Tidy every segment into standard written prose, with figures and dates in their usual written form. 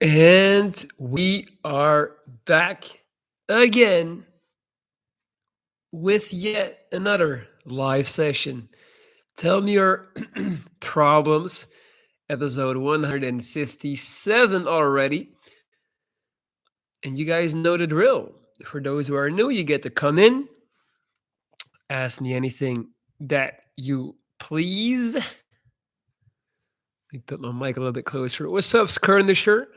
And we are back again with yet another live session. Tell me your problems. Episode 157 already. And you guys know the drill. For those who are new, you get to come in, ask me anything that you please. Let me put my mic a little bit closer. What's up, Skirmisher?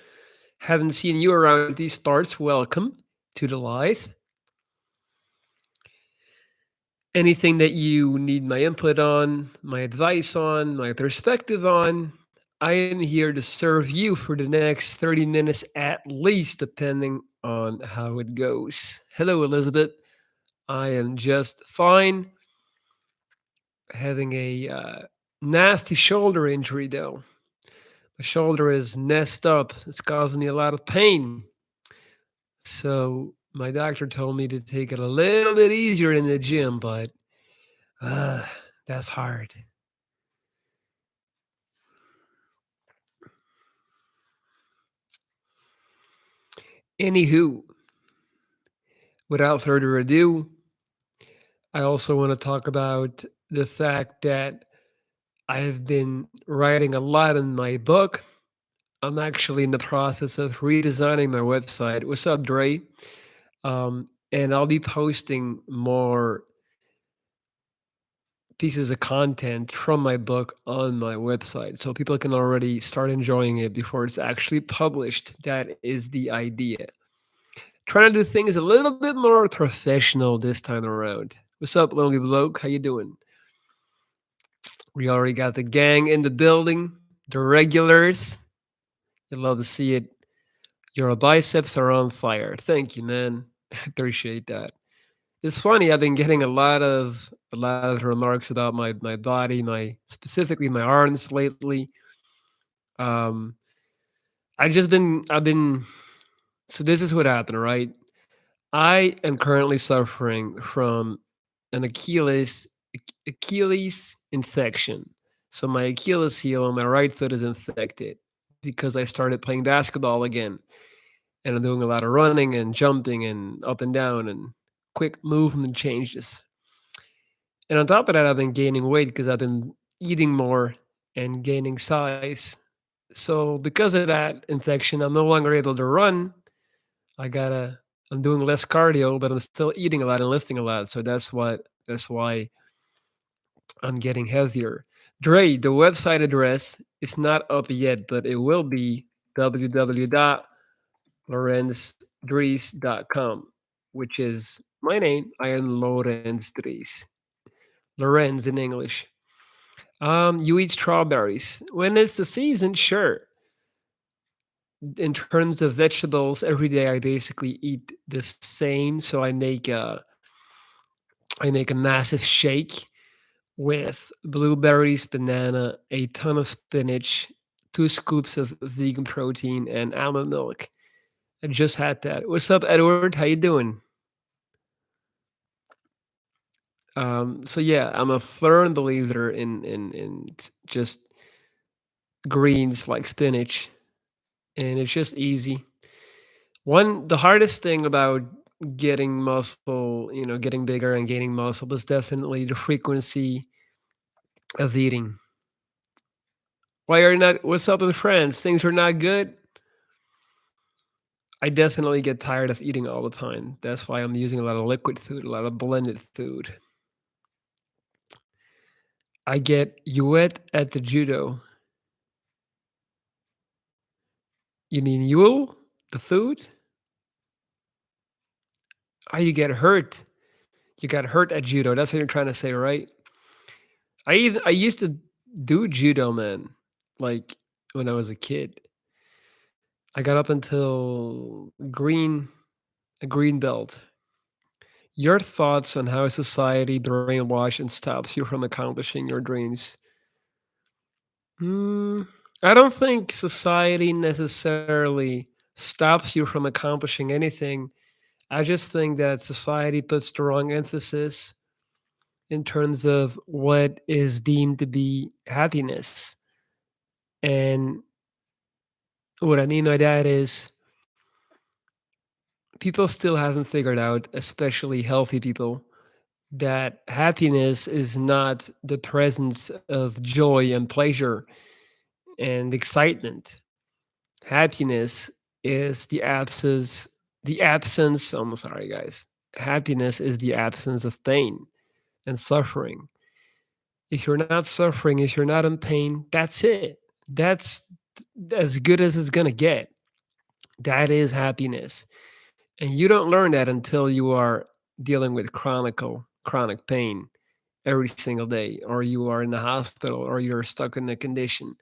Haven't seen you around these parts. Welcome to the live. Anything that you need my input on, my advice on, my perspective on, I am here to serve you for the next 30 minutes at least, depending on how it goes. Hello, Elizabeth. I am just fine. Having a nasty shoulder injury, though. My shoulder is messed up. It's causing me a lot of pain. So, my doctor told me to take it a little bit easier in the gym, but uh, that's hard. Anywho, without further ado, I also want to talk about the fact that I've been writing a lot in my book. I'm actually in the process of redesigning my website. What's up, Dre? And I'll be posting more pieces of content from my book on my website so people can already start enjoying it before it's actually published. That is the idea. Trying to do things a little bit more professional this time around. What's up, lonely bloke? How you doing? We already got the gang in the building, the regulars. You love to see it. Your biceps are on fire. Thank you, man. Appreciate that. It's funny. I've been getting a lot of remarks about my body, my specifically my arms lately. Um, I've been. So this is what happened, right? I am currently suffering from an Achilles infection. So my Achilles heel on my right foot is infected because I started playing basketball again, and I'm doing a lot of running and jumping and up and down and quick movement changes. And on top of that, I've been gaining weight because I've been eating more and gaining size. So because of that infection, I'm no longer able to run. I gotta I'm doing less cardio, but I'm still eating a lot and lifting a lot. So that's why I'm getting heavier. Dre, the website address is not up yet, but it will be www.lorenzdries.com, which is my name. I am Lorenz Dries. Lorenz in English. You eat strawberries. When it's the season, sure. In terms of vegetables, every day I basically eat the same. So I make a massive shake with blueberries, banana, a ton of spinach, 2 scoops of vegan protein, and almond milk. I just had that. What's up, Edward? How you doing? So yeah, I'm a firm believer in just greens like spinach, and it's just easy. The hardest thing about getting muscle, getting bigger and gaining muscle is definitely the frequency of eating. Why are you not? What's up with friends? Things are not good. I definitely get tired of eating all the time. That's why I'm using a lot of liquid food, a lot of blended food. I get you wet at the judo. You mean Yule? The food? Oh, you get hurt. You got hurt at judo. That's what you're trying to say, right? I used to do judo, man. Like when I was a kid. I got up until a green belt. Your thoughts on how society brainwashes and stops you from accomplishing your dreams? Mm, I don't think society necessarily stops you from accomplishing anything. I just think that society puts the wrong emphasis in terms of what is deemed to be happiness. And What I mean by that is people still haven't figured out, especially healthy people, that happiness is not the presence of joy and pleasure and excitement. Happiness is the absence, I'm sorry guys. Happiness is the absence of pain and suffering. If you're not suffering, if you're not in pain, that's it. That's as good as it's going to get. That is happiness. And you don't learn that until you are dealing with chronic pain every single day, or you are in the hospital, or you're stuck in a condition.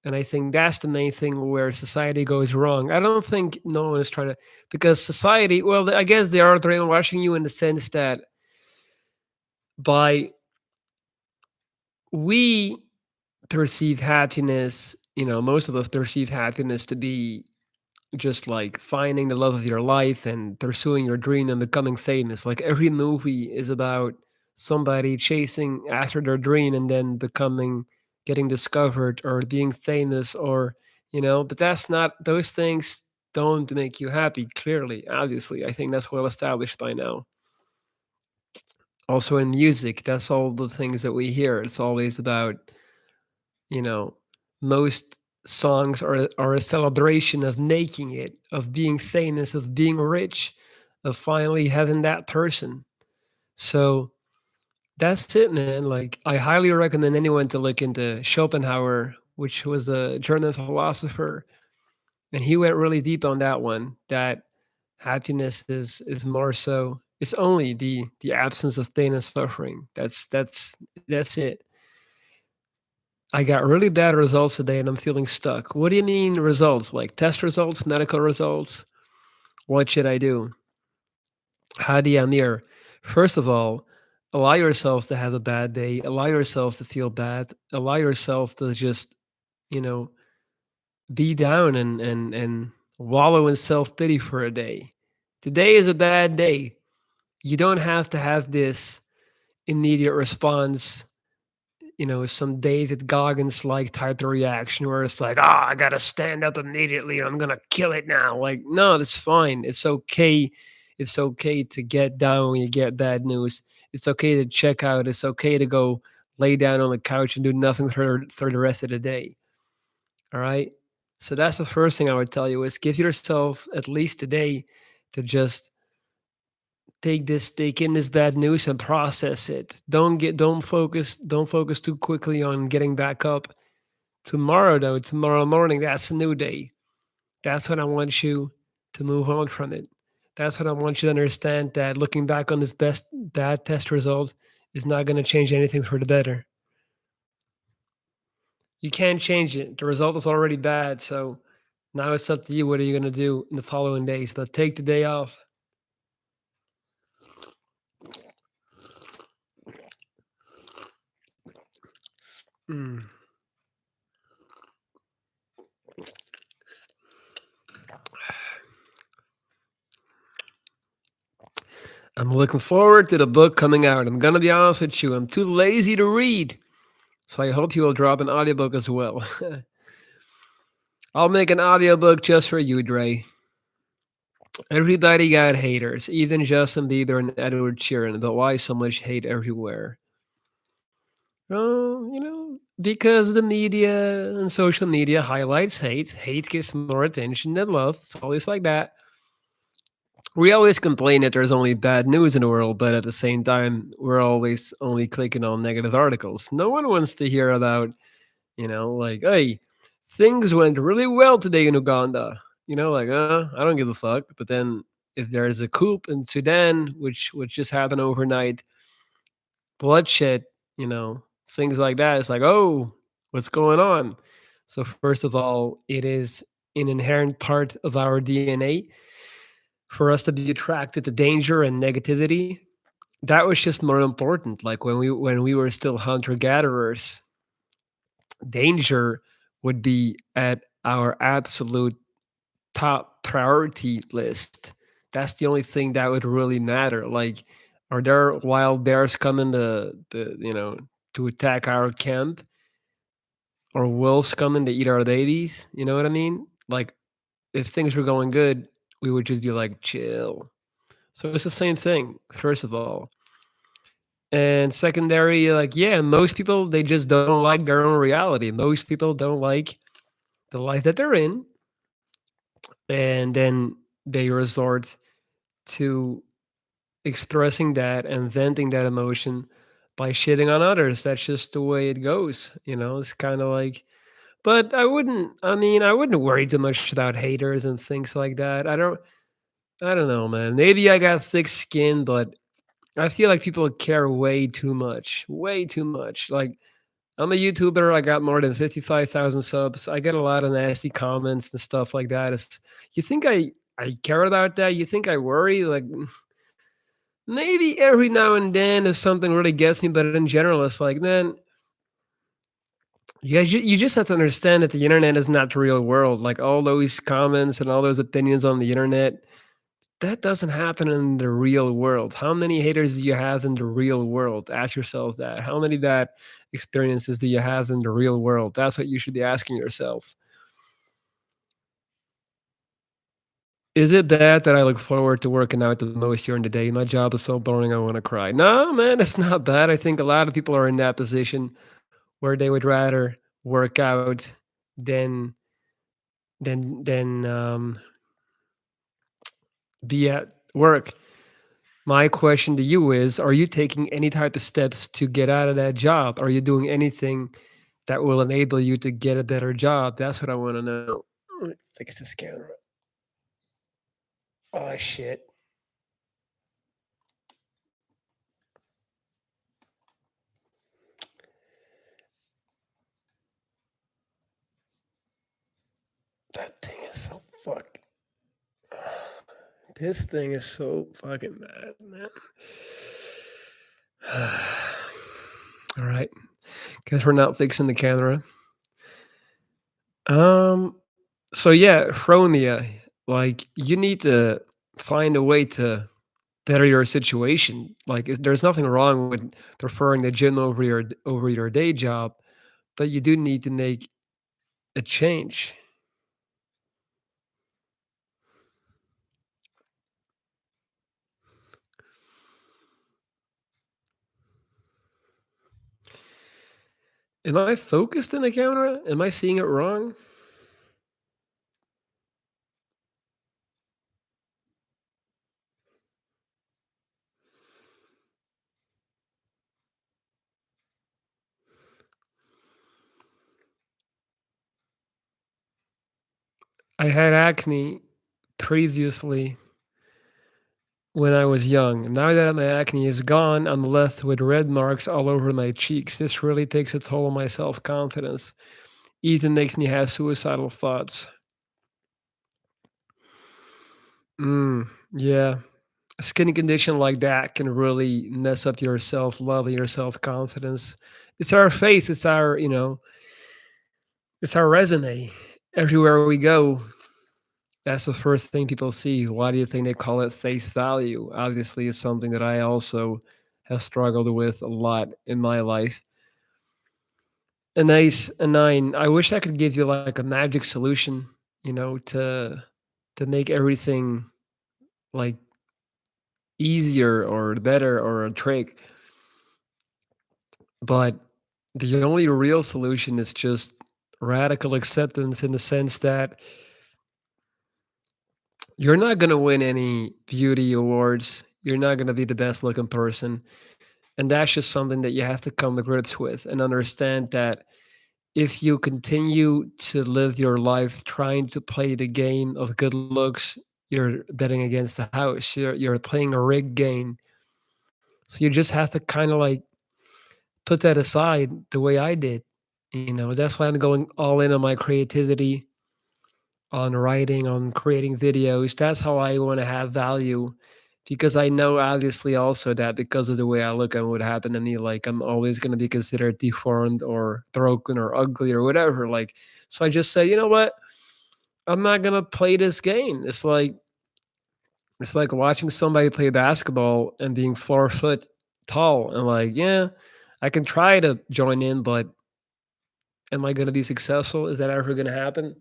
And I think that's the main thing where society goes wrong. I don't think no one is trying to, because society, well, I guess they are brainwashing you in the sense that by we perceive happiness, most of us perceive happiness to be just like finding the love of your life and pursuing your dream and becoming famous. Like every movie is about somebody chasing after their dream and then getting discovered or being famous but that's not, those things don't make you happy, clearly, obviously. I think that's well established by now. Also in music, that's all the things that we hear. It's always about, you know, most songs are a celebration of making it, of being famous, of being rich, of finally having that person. So that's it, man. Like I highly recommend anyone to look into Schopenhauer, which was a German philosopher, and he went really deep on that one. That happiness is more so. It's only the absence of pain and suffering. That's it. I got really bad results today and I'm feeling stuck. What do you mean results? Like test results, medical results? What should I do? Hadi Amir, first of all, allow yourself to have a bad day, allow yourself to feel bad, allow yourself to just, you know, be down and wallow in self-pity for a day. Today is a bad day. You don't have to have this immediate response, some David Goggins like type of reaction where it's like, I gotta stand up immediately. I'm gonna kill it now. Like, no, that's fine. It's okay. It's okay to get down when you get bad news. It's okay to check out. It's okay to go lay down on the couch and do nothing for the rest of the day. All right. So that's the first thing I would tell you is give yourself at least a day to just take in this bad news and process it. Don't focus too quickly on getting back up. Tomorrow though, tomorrow morning, that's a new day. That's when I want you to move on from it. That's what I want you to understand, that looking back on this best bad test result is not going to change anything for the better. You can't change it. The result is already bad, so now it's up to you. What are you going to do in the following days? But take the day off. Mm. I'm looking forward to the book coming out. I'm gonna be honest with you. I'm too lazy to read. So I hope you will drop an audiobook as well. I'll make an audiobook just for you, Dre. Everybody got haters, even Justin Bieber and Edward Sheeran. But why so much hate everywhere? Oh, because the media and social media highlights hate. Hate gets more attention than love. It's always like that. We always complain that there's only bad news in the world, but at the same time, we're always only clicking on negative articles. No one wants to hear about, like, hey, things went really well today in Uganda. Like, I don't give a fuck. But then if there's a coup in Sudan, which just happened overnight, bloodshed, things like that, it's like, oh, what's going on? So first of all, it is an inherent part of our DNA for us to be attracted to danger and negativity. That was just more important. Like when we were still hunter gatherers, danger would be at our absolute top priority list. That's the only thing that would really matter. Like, are there wild bears coming to attack our camp? or wolves coming to eat our babies. You know what I mean? Like if things were going good, we would just be like, chill. So it's the same thing, first of all. And secondary, like, yeah, most people, they just don't like their own reality. Most people don't like the life that they're in. And then they resort to expressing that and venting that emotion by shitting on others. That's just the way it goes. It's kind of like, but I wouldn't worry too much about haters and things like that. I don't know, man. Maybe I got thick skin, but I feel like people care way too much. Way too much. Like, I'm a YouTuber. I got more than 55,000 subs. I get a lot of nasty comments and stuff like that. You think I care about that? You think I worry? Like, maybe every now and then if something really gets me, but in general, it's like, man, you just have to understand that the internet is not the real world. Like all those comments and all those opinions on the internet, that doesn't happen in the real world. How many haters do you have in the real world? Ask yourself that. How many bad experiences do you have in the real world? That's what you should be asking yourself. Is it bad that I look forward to working out the most during the day? My job is so boring, I want to cry. No, man, it's not bad. I think a lot of people are in that position where they would rather work out than than be at work. My question to you is, are you taking any type of steps to get out of that job? Are you doing anything that will enable you to get a better job? That's what I want to know. Let me fix this camera. Oh shit. That thing is so fuck. This thing is so fucking bad, man. All right. Guess we're not fixing the camera. Um so yeah, Fronia, like you need to find a way to better your situation. Like there's nothing wrong with preferring the gym over your day job, but you do need to make a change. Am I focused in the camera? Am I seeing it wrong? I had acne previously when I was young. Now that my acne is gone, I'm left with red marks all over my cheeks. This really takes a toll on my self confidence. Even makes me have suicidal thoughts. Yeah. A skin condition like that can really mess up your self love and your self confidence. It's our face, it's our resume. Everywhere we go, that's the first thing people see. Why do you think they call it face value? Obviously, it's something that I also have struggled with a lot in my life. A nine. I wish I could give you like a magic solution, to make everything like easier or better or a trick. But the only real solution is just radical acceptance in the sense that you're not going to win any beauty awards. You're not going to be the best looking person. And that's just something that you have to come to grips with and understand that if you continue to live your life trying to play the game of good looks, you're betting against the house. You're playing a rigged game. So you just have to kind of like put that aside the way I did. That's why I'm going all in on my creativity, on writing, on creating videos. That's how I want to have value because I know obviously also that because of the way I look and what happened to me, like I'm always going to be considered deformed or broken or ugly or whatever. Like, so I just say, you know what? I'm not going to play this game. It's like watching somebody play basketball and being 4 foot tall and like, yeah, I can try to join in, but Am I gonna be successful? Is that ever gonna happen?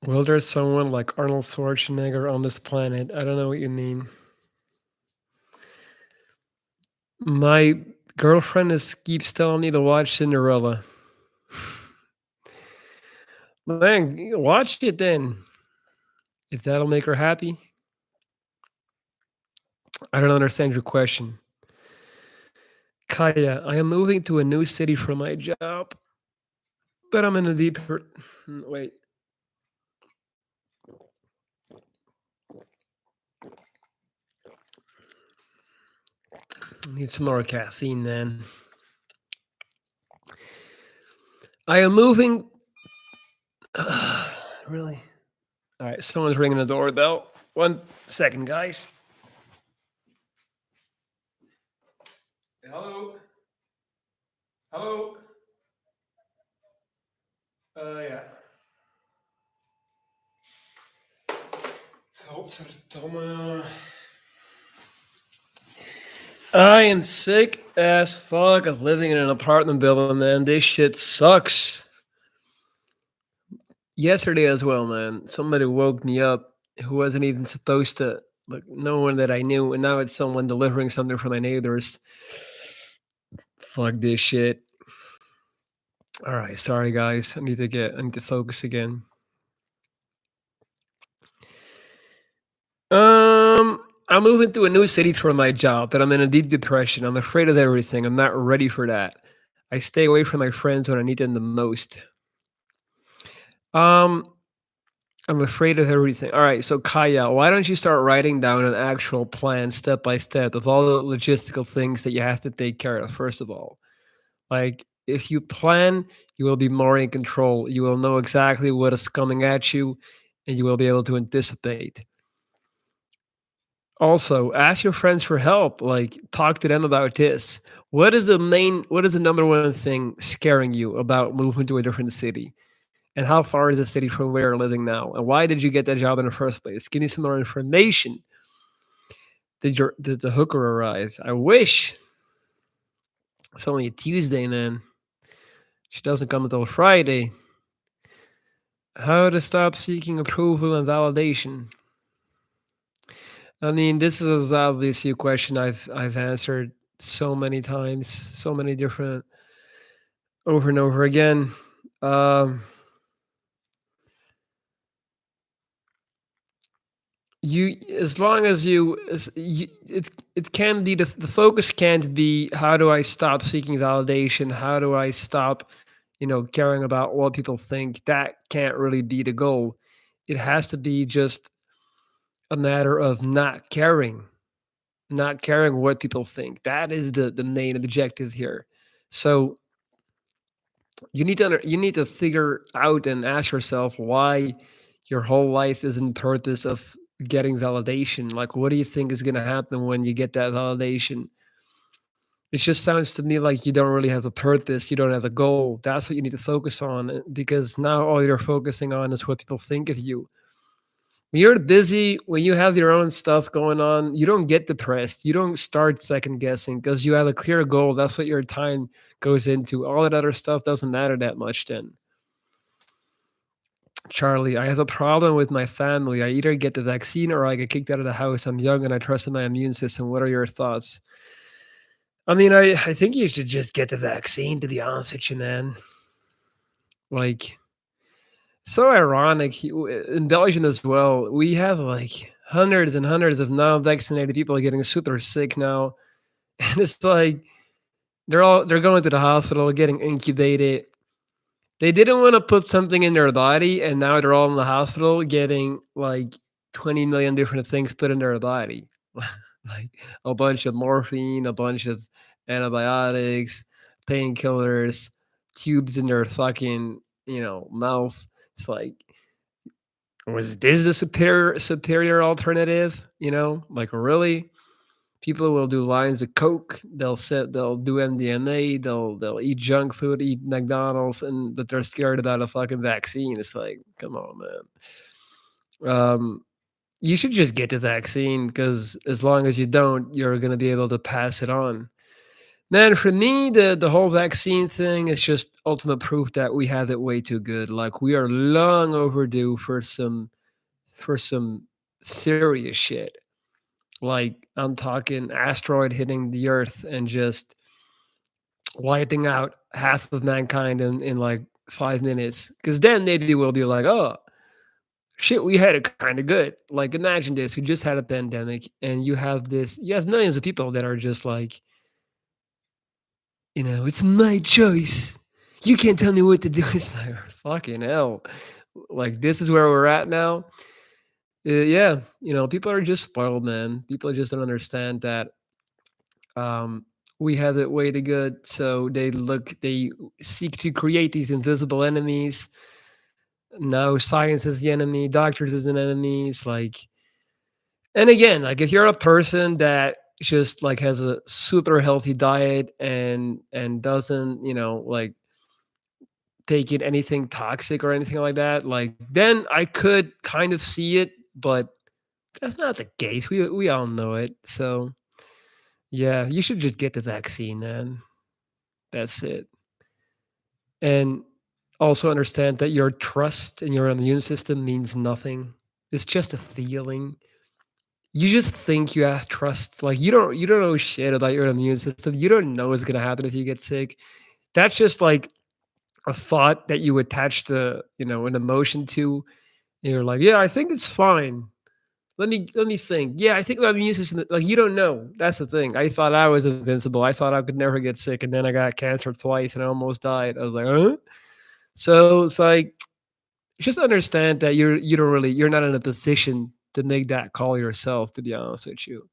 Well, there's someone like Arnold Schwarzenegger on this planet. I don't know what you mean. My girlfriend is keeps telling me to watch Cinderella. Man, watch it then. If that'll make her happy. I don't understand your question. Kaya, I am moving to a new city for my job, but I'm in a deeper. Wait, I need some more caffeine, man. I am moving. Really? All right, someone's ringing the doorbell. 1 second, guys. Hello. Hello. Ja. Godverdomme. I am sick as fuck of living in an apartment building, man. This shit sucks. Yesterday as well, man. Somebody woke me up who wasn't even supposed to. Like no one that I knew, and now it's someone delivering something from my neighbors. Fuck this shit. All right, sorry guys. I need to focus again. I'm moving to a new city for my job, but I'm in a deep depression. I'm afraid of everything. I'm not ready for that. I stay away from my friends when I need them the most. Um, I'm afraid of everything. All right, so Kaya, why don't you start writing down an actual plan step by step of all the logistical things that you have to take care of, first of all? Like, if you plan, you will be more in control. You will know exactly what is coming at you, and you will be able to anticipate. Also, ask your friends for help. Like, talk to them about this. What is the number one thing scaring you about moving to a different city? And how far is the city from where you're living now? And why did you get that job in the first place? Give me some more information. Did the hooker arrive? I wish. It's only a Tuesday, man. She doesn't come until Friday. How to stop seeking approval and validation. I mean, this is obviously a question I've answered so many times, so many different over and over again. Um, you as long as it can be the focus can't be how do I stop seeking validation? How do I stop, caring about what people think? That can't really be the goal. It has to be just a matter of not caring what people think. That is the main objective here. So you need to figure out and ask yourself why your whole life is in purpose of getting validation. Like, what do you think is going to happen when you get that validation? It just sounds to me like you don't really have a purpose. You don't have a goal. That's what you need to focus on because now all you're focusing on is what people think of you. When you're busy, when you have your own stuff going on, you don't get depressed. You don't start second guessing because you have a clear goal. That's what your time goes into. All that other stuff doesn't matter that much then. Charlie, I have a problem with my family. I either get the vaccine or I get kicked out of the house. I'm young and I trust in my immune system. What are your thoughts? I mean, I think you should just get the vaccine, to be honest with you, man. Like, so ironic. In Belgium as well, we have like hundreds and hundreds of non-vaccinated people getting super sick now. And it's like they're going to the hospital, getting incubated. They didn't want to put something in their body, and now they're all in the hospital getting like 20 million different things put in their body. Like a bunch of morphine, a bunch of antibiotics, painkillers, tubes in their fucking, mouth. It's like, was this the superior alternative? Like really? People will do lines of coke. They'll do MDMA. They'll eat junk food, eat McDonald's, and that they're scared about a fucking vaccine. It's like, come on, man. You should just get the vaccine because as long as you don't, you're gonna be able to pass it on. Man, for me, the whole vaccine thing is just ultimate proof that we have it way too good. Like we are long overdue for some serious shit. Like I'm talking asteroid hitting the Earth and just wiping out half of mankind in like 5 minutes. Because then maybe we'll be like, oh shit, we had it kind of good. Like imagine this: we just had a pandemic, and you have millions of people that are just like, it's my choice. You can't tell me what to do. It's like fucking hell. Like this is where we're at now. Yeah, people are just spoiled, man. People just don't understand that um, we have it way too good. So they seek to create these invisible enemies. Now science is the enemy, doctors is an enemy. It's like, and again, like if you're a person that just like has a super healthy diet and doesn't, like take in anything toxic or anything like that, like then I could kind of see it, but that's not the case. We all know it. So yeah, you should just get the vaccine, man. That's it. And also understand that your trust in your immune system means nothing. It's just a feeling. You just think you have trust. Like you don't know shit about your immune system. You don't know what's gonna happen if you get sick. That's just like a thought that you attach to, an emotion to. And you're like, yeah, I think it's fine. Let me think. Yeah, I think my immune system. Like you don't know. That's the thing. I thought I was invincible. I thought I could never get sick, and then I got cancer twice, and I almost died. I was like, huh? So it's like just understand that you're not in a position to make that call yourself. To be honest with you,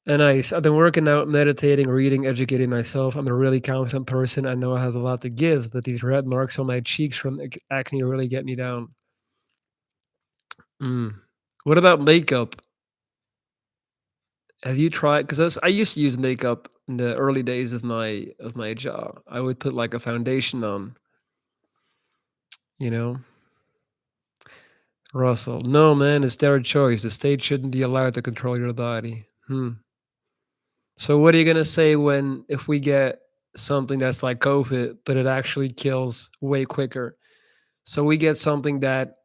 and I've been working out, meditating, reading, educating myself. I'm a really confident person. I know I have a lot to give, but these red marks on my cheeks from acne really get me down. Mm. What about makeup? Have you tried? Because I used to use makeup in the early days of my job. I would put like a foundation on, you know. Russell, no man, it's their choice. The state shouldn't be allowed to control your body. So what are you gonna say when if we get something that's like COVID, but it actually kills way quicker? So we get something that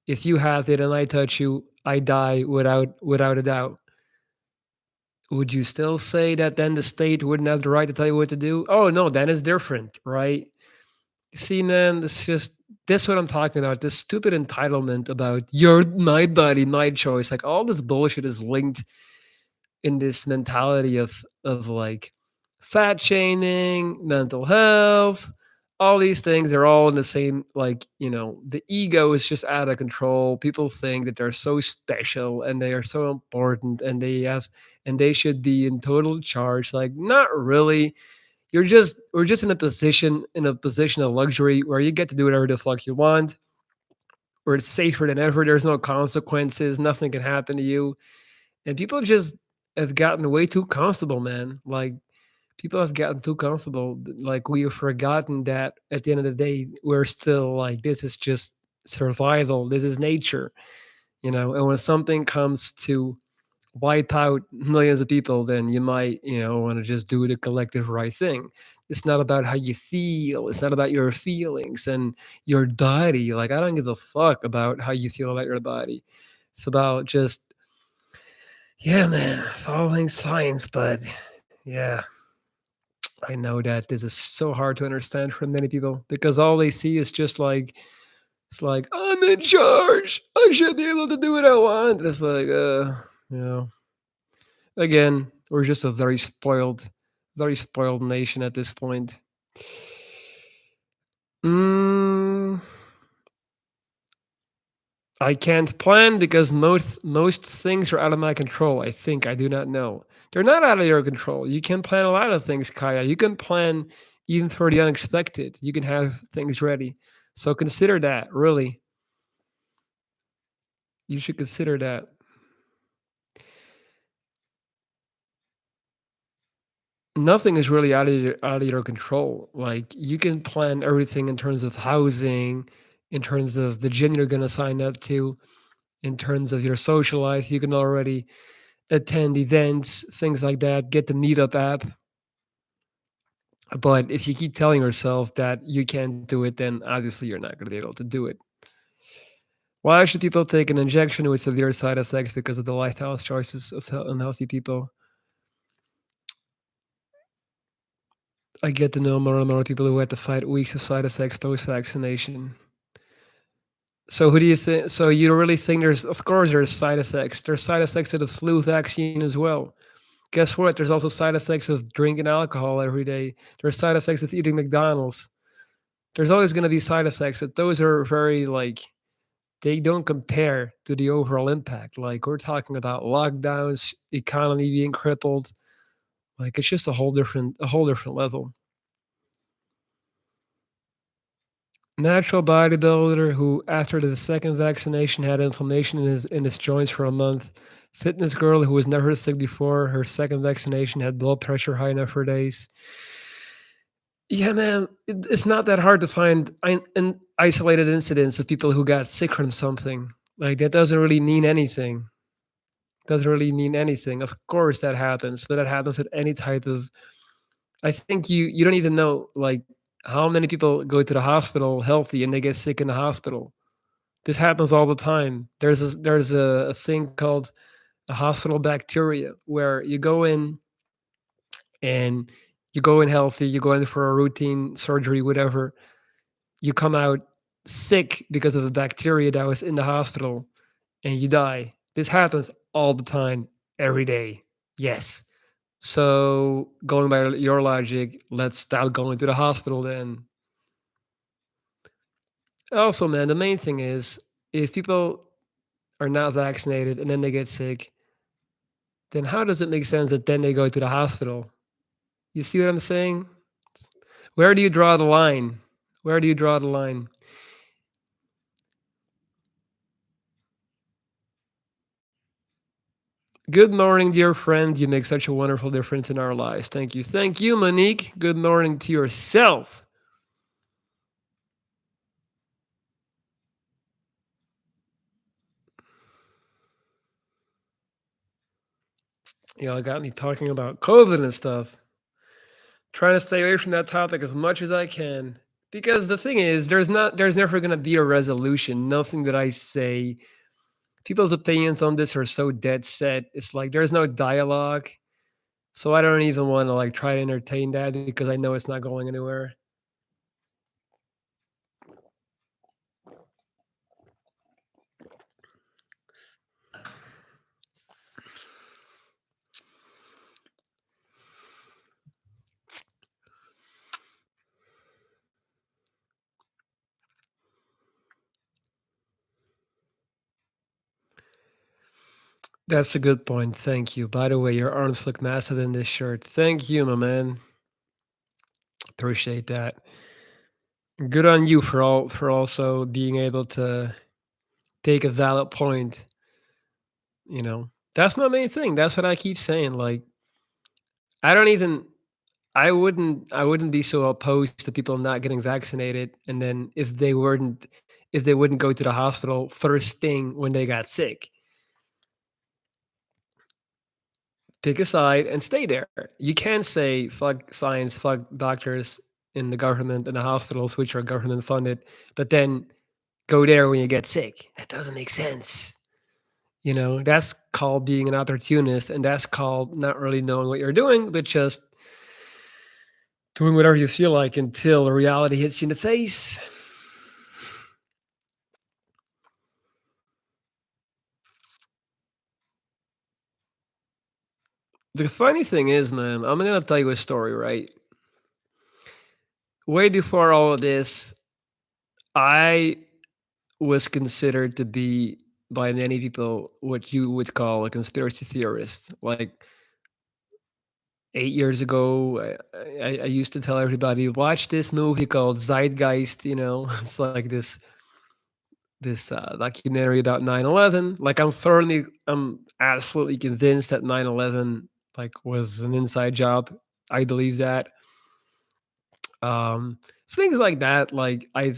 if you have it and I touch you, I die without a doubt. Would you still say that then the state wouldn't have the right to tell you what to do? Oh no, then it's different, right? See, man, this what I'm talking about. This stupid entitlement about your my body, my choice. Like all this bullshit is linked in this mentality of like fat shaming, mental health, all these things are all in the same like, the ego is just out of control. People think that they're so special and they are so important and they should be in total charge. Like not really. We're just in a position of luxury where you get to do whatever the fuck you want, where it's safer than ever. There's no consequences, nothing can happen to you. And people just have gotten way too comfortable, man. Like people have gotten too comfortable. Like we've forgotten that at the end of the day, we're still like this is just survival. This is nature. And when something comes to wipe out millions of people, then you might, want to just do the collective right thing. It's not about how you feel. It's not about your feelings and your body. Like I don't give a fuck about how you feel about your body. It's about just, yeah, man, following science. But yeah, I know that this is so hard to understand for many people because all they see is just like, it's like, I'm in charge. I should be able to do what I want. It's like, you know, again, we're just a very spoiled nation at this point. Mm, I can't plan because most things are out of my control. I think I do not know. They're not out of your control. You can plan a lot of things, Kaya. You can plan even for the unexpected. You can have things ready. So consider that. Really, you should consider that. Nothing is really out of your control. Like you can plan everything in terms of housing, in terms of the gym you're going to sign up to, in terms of your social life. You can already attend events, things like that. Get the Meetup app. But if you keep telling yourself that you can't do it, then obviously you're not going to be able to do it. Why should people take an injection with severe side effects because of the lifestyle choices of unhealthy people? I get to know more and more people who had to fight weeks of side effects post vaccination. So who do you think? So you really think there's? Of course, there's side effects. There's side effects of the flu vaccine as well. Guess what? There's also side effects of drinking alcohol every day. There's side effects of eating McDonald's. There's always going to be side effects. But those are very like they don't compare to the overall impact. Like we're talking about lockdowns, economy being crippled. Like it's just a whole different level. Natural bodybuilder who, after the second vaccination, had inflammation in his joints for a month. Fitness girl who was never sick before her second vaccination had blood pressure high enough for days. Yeah, man, it's not that hard to find isolated incidents of people who got sick from something. Like that doesn't really mean anything. Doesn't really mean anything. Of course, that happens, but that happens with any type of. I think you don't even know like how many people go to the hospital healthy and they get sick in the hospital. This happens all the time. There's a thing called a hospital bacteria where you go in and you go in healthy, you go in for a routine surgery, whatever. You come out sick because of the bacteria that was in the hospital and you die. This happens all the time, every day. Yes. So going by your logic, let's stop going to the hospital then. Also, man, the main thing is if people are not vaccinated and then they get sick, then how does it make sense that then they go to the hospital? You see what I'm saying? Where do you draw the line? Where do you draw the line? Good morning, dear friend. You make such a wonderful difference in our lives. Thank you. Thank you, Monique. Good morning to yourself. Y'all got me talking about COVID and stuff. Trying to stay away from that topic as much as I can. Because the thing is, there's never gonna be a resolution. Nothing that I say. People's opinions on this are so dead set. It's like there's no dialogue. So I don't even want to like try to entertain that because I know it's not going anywhere. That's a good point. Thank you. By the way, your arms look massive in this shirt. Thank you, my man. Appreciate that. Good on you for also being able to take a valid point. That's not main thing. That's what I keep saying. Like I don't even. I wouldn't be so opposed to people not getting vaccinated, and then if they wouldn't go to the hospital first thing when they got sick. Pick a side and stay there. You can't say fuck science, fuck doctors in the government and the hospitals, which are government funded, but then go there when you get sick. That doesn't make sense. That's called being an opportunist, and that's called not really knowing what you're doing, but just doing whatever you feel like until the reality hits you in the face. The funny thing is, man, I'm gonna tell you a story, right? Way before all of this, I was considered to be by many people what you would call a conspiracy theorist. Like 8 years ago, I used to tell everybody, watch this movie called Zeitgeist. It's like this documentary about 9/11. Like I'm absolutely convinced that 9/11 like was an inside job. I believe that. Um, Things like that. Like I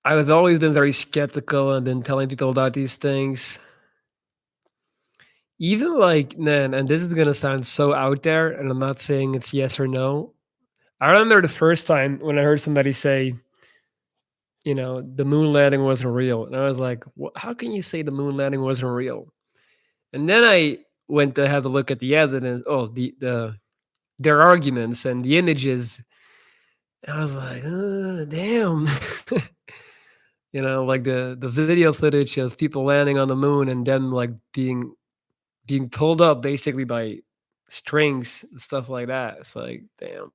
have always been very skeptical and been telling people about these things. Even like, man, and this is gonna sound so out there, and I'm not saying it's yes or no. I remember the first time when I heard somebody say, the moon landing wasn't real, and I was like, How can you say the moon landing wasn't real?" And then I went to have a look at the evidence, their arguments and the images. And I was like, damn. Like the video footage of people landing on the moon and them like being pulled up basically by strings and stuff like that. It's like, damn.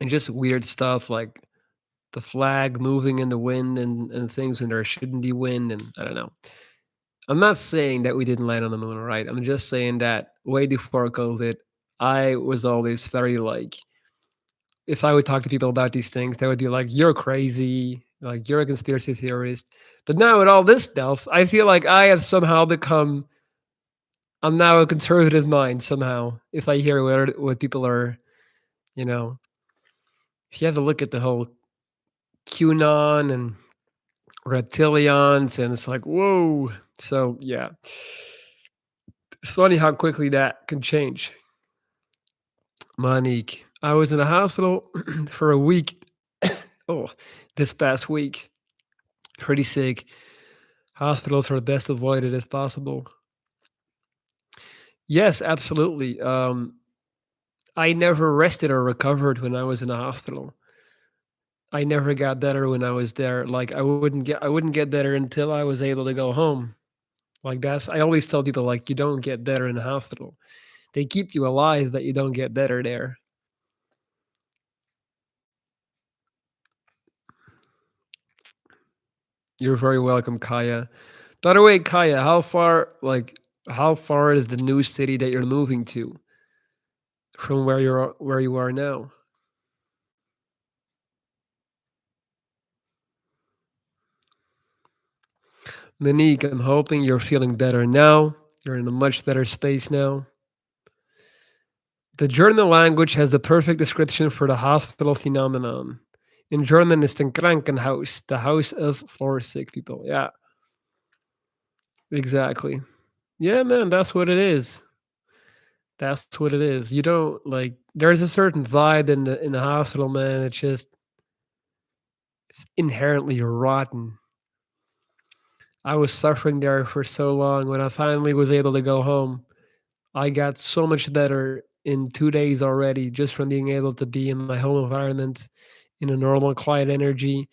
And just weird stuff like the flag moving in the wind and things when there shouldn't be wind. And I don't know. I'm not saying that we didn't land on the moon, right? I'm just saying that way before COVID, I was always very like, if I would talk to people about these things, they would be like, "You're crazy, like you're a conspiracy theorist." But now with all this stuff, I feel like I have somehow become. I'm now a conservative mind somehow. If I hear what people are, you know, if you have to look at the whole QAnon and reptilians, and it's like, whoa. So yeah, it's funny how quickly that can change. Monique, I was in the hospital for a week. Oh, this past week, pretty sick. Hospitals are best avoided if possible. Yes, absolutely. I never rested or recovered when I was in the hospital. I never got better when I was there. Like I wouldn't get better until I was able to go home. Like I always tell people like you don't get better in the hospital. They keep you alive, but you don't get better there. You're very welcome, Kaya. By the way, Kaya, how far is the new city that you're moving to from where you are now? Monique, I'm hoping you're feeling better now. You're in a much better space now. The German language has the perfect description for the hospital phenomenon. In German, it's the Krankenhaus, the house of for sick people. Yeah, exactly. Yeah, man, that's what it is. That's what it is. You don't like. There's a certain vibe in the hospital, man. It's inherently rotten. I was suffering there for so long. When I finally was able to go home, I got so much better in 2 days already, just from being able to be in my home environment, in a normal, quiet energy,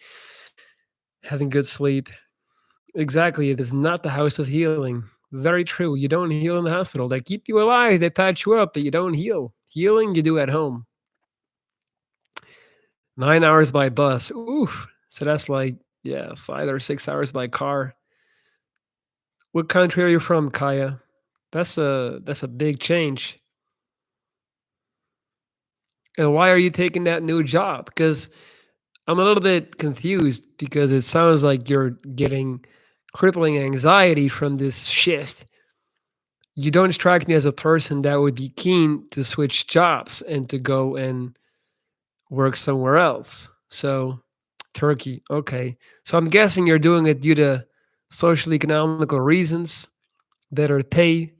having good sleep. Exactly. It is not the house of healing. Very true. You don't heal in the hospital. They keep you alive, they patch you up, but you don't heal. Healing you do at home. 9 hours by bus. Oof. So that's like, yeah, 5 or 6 hours by car. What country are you from, Kaya? That's a big change. And why are you taking that new job? Because I'm a little bit confused because it sounds like you're getting crippling anxiety from this shift. You don't strike me as a person that would be keen to switch jobs and to go and work somewhere else. So, Turkey, okay. So I'm guessing you're doing it due to social economical reasons, better pay,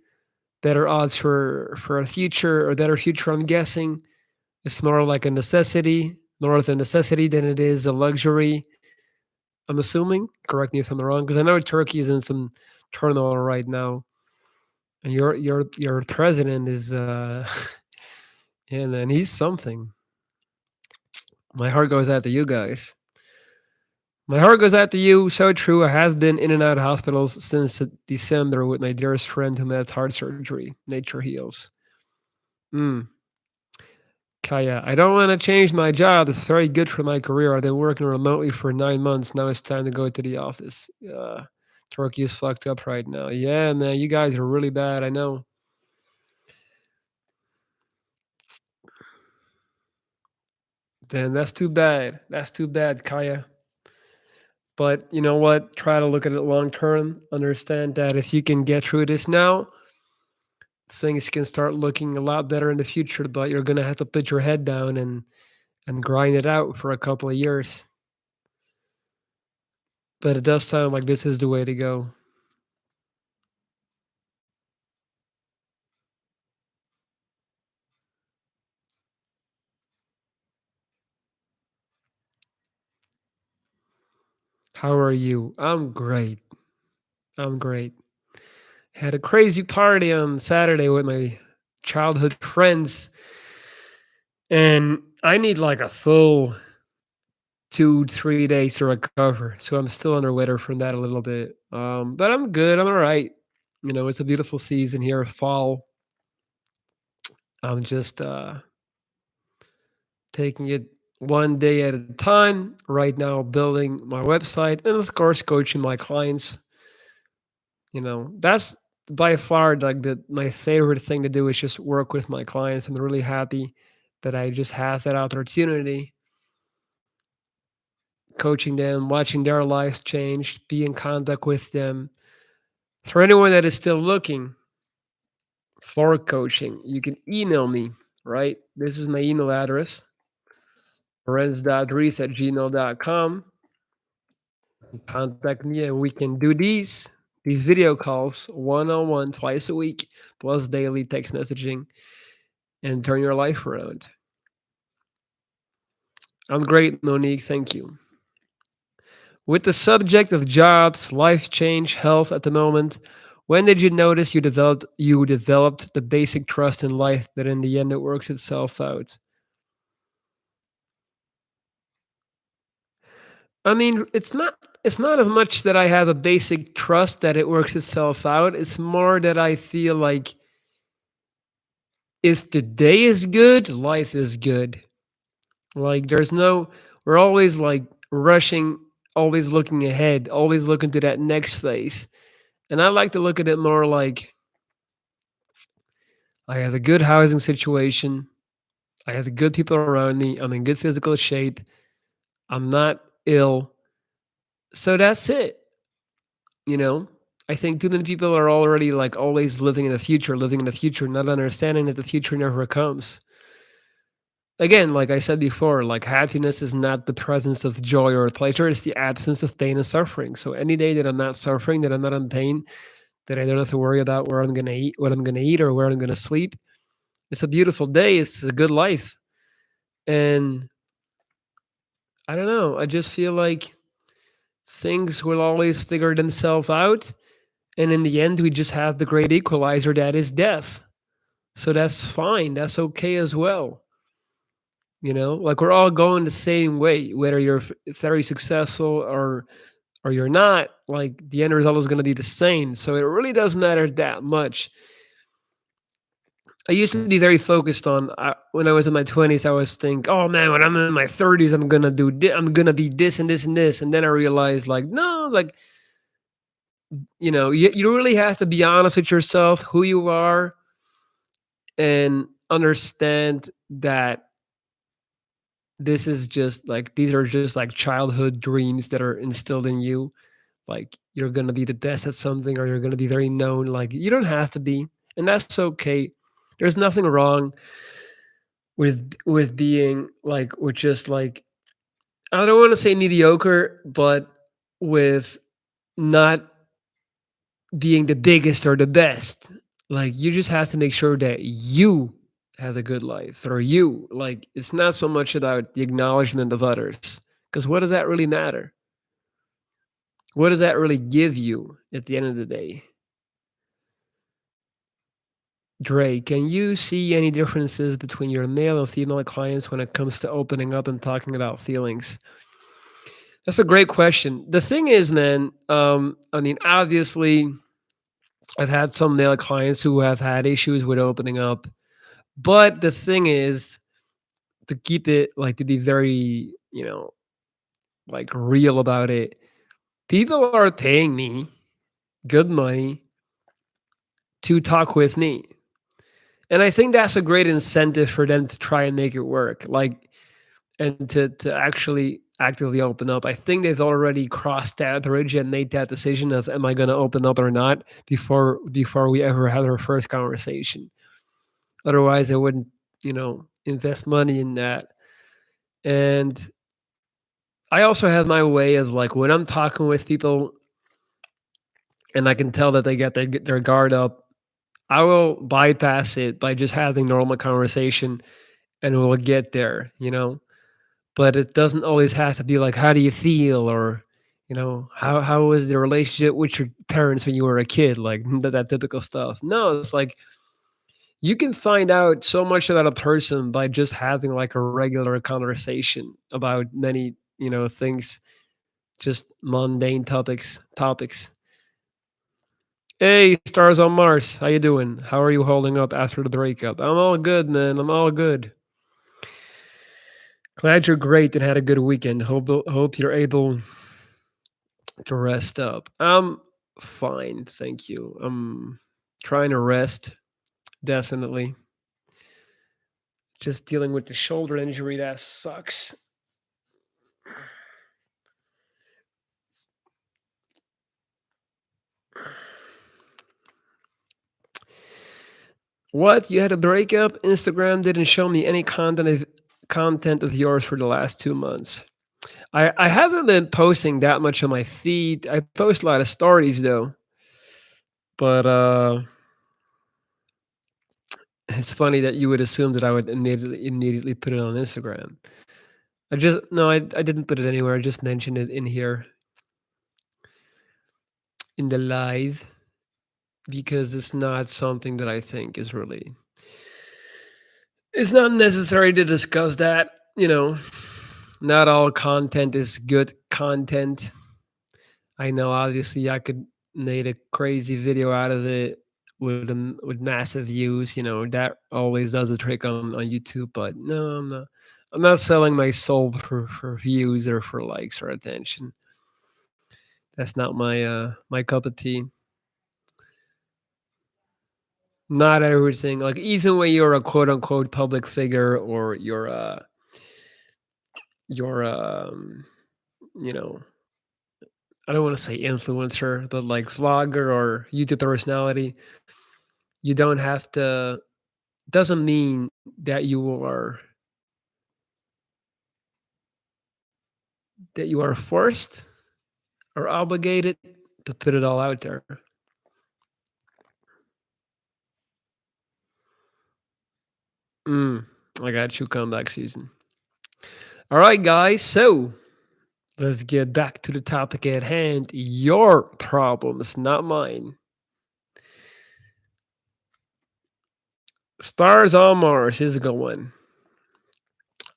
better odds for a future or better future. I'm guessing it's more like a necessity, more of a necessity than it is a luxury. I'm assuming. Correct me if I'm wrong, because I know Turkey is in some turmoil right now, and your president is yeah, man, he's something. My heart goes out to you guys. My heart goes out to you. So true. I have been in and out of hospitals since December with my dearest friend who had heart surgery. Nature heals. Mm. Kaya, I don't want to change my job. It's very good for my career. I've been working remotely for 9 months. Now it's time to go to the office. Turkey is fucked up right now. Yeah, man, you guys are really bad. I know. Then that's too bad. That's too bad, Kaya. But you know what? Try to look at it long term. Understand that if you can get through this now, things can start looking a lot better in the future. But you're gonna have to put your head down and grind it out for a couple of years. But it does sound like this is the way to go. How are you? I'm great. I'm great. Had a crazy party on Saturday with my childhood friends, and I need like a full 2, 3 days to recover. So I'm still under weather from that a little bit. But I'm good. I'm all right. You know, it's a beautiful season here, fall. I'm just taking it one day at a time. Right now, building my website and, of course, coaching my clients. You know, that's by far like my favorite thing to do is just work with my clients. I'm really happy that I just have that opportunity, coaching them, watching their lives change, be in contact with them. For anyone that is still looking for coaching, you can email me, right? This is my email address, lorenz.reese@gmail.com. Contact me and we can do these video calls one-on-one twice a week, plus daily text messaging and turn your life around. I'm great, Monique. Thank you. With the subject of jobs, life change, health at the moment, when did you notice you developed the basic trust in life that in the end it works itself out? I mean, it's not as much that I have a basic trust that it works itself out. It's more that I feel like if the day is good, life is good. Like we're always like rushing, always looking ahead, always looking to that next phase. And I like to look at it more like I have a good housing situation. I have the good people around me. I'm in good physical shape. I'm not ill. So that's it. You know, I think too many people are already like always living in the future, not understanding that the future never comes. Again, like I said before, like happiness is not the presence of joy or pleasure, it's the absence of pain and suffering. So any day that I'm not suffering, that I'm not in pain, that I don't have to worry about where I'm gonna eat, what I'm gonna eat, or where I'm gonna sleep, it's a beautiful day. It's a good life. And I don't know. I just feel like things will always figure themselves out. And in the end, we just have the great equalizer that is death. So that's fine. That's okay as well. You know, like we're all going the same way, whether you're very successful or you're not, like the end result is going to be the same. So it really doesn't matter that much. I used to be very focused on when I was in my 20s. I was think, oh man, when I'm in my 30s, I'm gonna be this and this and this. And then I realized, like, no, like you really have to be honest with yourself, who you are, and understand that these are just like childhood dreams that are instilled in you. Like you're gonna be the best at something, or you're gonna be very known. Like you don't have to be, and that's okay. There's nothing wrong with being like with just like I don't want to say mediocre, but with not being the biggest or the best. Like you just have to make sure that you have a good life or you like it's not so much about the acknowledgement of others. Because what does that really matter? What does that really give you at the end of the day? Dre, can you see any differences between your male and female clients when it comes to opening up and talking about feelings? That's a great question. The thing is, man, I mean, obviously, I've had some male clients who have had issues with opening up. But the thing is, to keep it like to be very, like real about it. People are paying me good money to talk with me. And I think that's a great incentive for them to try and make it work. Like, and to actually actively open up. I think they've already crossed that bridge and made that decision of am I going to open up or not before we ever had our first conversation. Otherwise, I wouldn't, invest money in that. And I also have my way of like when I'm talking with people and I can tell that they get their guard up, I will bypass it by just having normal conversation and we'll get there. But it doesn't always have to be like, how do you feel? Or, how was the relationship with your parents when you were a kid? Like that typical stuff. No, it's like you can find out so much about a person by just having like a regular conversation about many, things, just mundane topics. Hey, stars on Mars, how you doing? How are you holding up after the breakup? I'm all good, man. I'm all good. Glad you're great and had a good weekend. Hope you're able to rest up. I'm fine, thank you. I'm trying to rest, definitely. Just dealing with the shoulder injury that sucks. What? You had a breakup? Instagram didn't show me any content of yours for the last 2 months. I haven't been posting that much on my feed. I post a lot of stories though, but it's funny that you would assume that I would immediately put it on Instagram. I just no, I didn't put it anywhere. I just mentioned it in here in the live because it's not something that I think is really. It's not necessary to discuss that. Not all content is good content. I know obviously I could made a crazy video out of it with massive views. That always does a trick on YouTube. But no, I'm not. I'm not selling my soul for views or for likes or attention. That's not my cup of tea. Not everything. Like even when you're a quote unquote public figure or you're you know I don't want to say influencer, but like vlogger or YouTube personality, you don't have to doesn't mean that you are forced or obligated to put it all out there. Mm, I got you comeback season. All right, guys. So let's get back to the topic at hand. Your problems, not mine. Stars on Mars. Here's a good one.